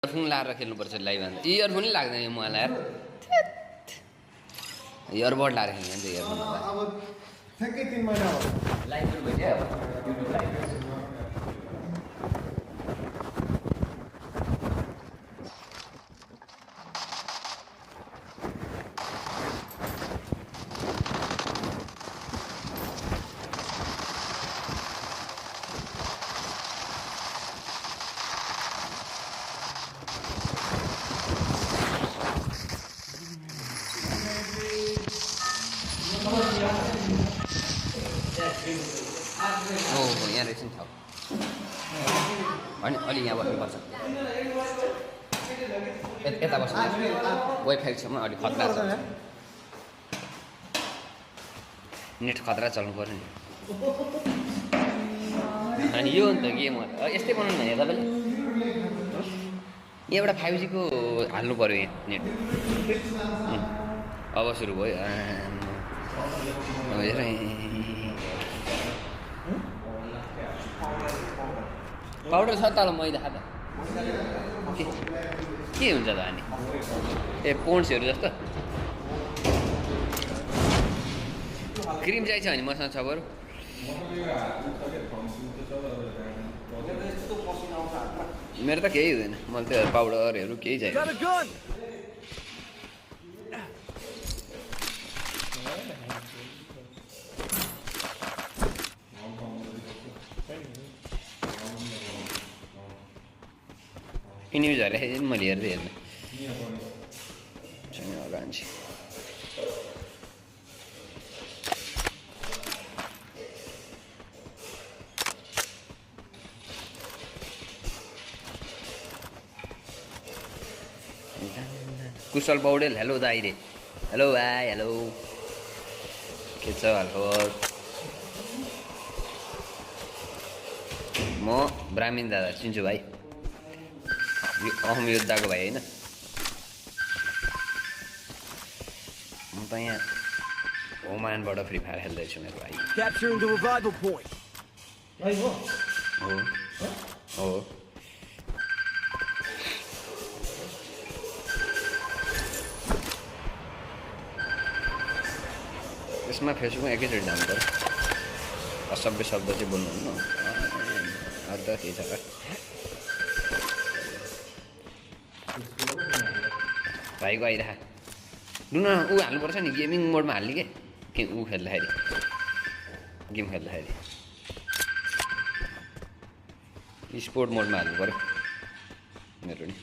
earphone लाएर खेल्नुपर्छ live अन्त इयरफोनै लाग्दैन यो मलाई यार इयरबड लाएर खेल्ने अन्त इयरफोन अब ठ्याक्कै 3 महिना हो लाइभ सुरु भइसक्यो युट्युब लाइभ यहाँ रहेछ नि ठाउँ होइन अलि यहाँ बस्नुपर्छ यता बस्नु वाइफाईसम्म अलिक खतरा छ नेट खतरा चल्नु पऱ्यो नि अनि यो नि त गेम यस्तै बनाउनु भने तपाईँले यहाँबाट 5G को हाल्नु पऱ्यो यहाँ नेट अब सुरु भयो पाउडर छ तल मैदा खा त के हुन्छ त अनि ए पोन्ड्सहरू जस्तो क्रिम चाहिन्छ भने मसँग छ बरु मेरो त केही हुँदैन मलाई त्यो पाउडरहरू केही चाहिन्छ न्युजहरू मैले हेर्दै हेर्नु गान्छे कुशल पौडेल हेलो दाइ रे हेलो भाइ हेलो के छ हालखबर म ब्राह्मीण दादा चिन्छु भाइ अहम योद्धाको भाइ होइन म त यहाँ ओमानबाट फ्री फायर खेल्दैछु मेरो भाइ हो यसमा फेसबुकमा एकैचोटि जानु पर्यो असभ्य शब्द चाहिँ बोल्नुहुन्न अर्थ के छ भाइको आइरह लु न ऊ हाल्नुपर्छ नि गेमिङ मोडमा हाल्ने के ऊ खेल्दाखेरि गेम खेल्दाखेरि स्पोर्ट मोडमा हाल्नु पऱ्यो मेरो नि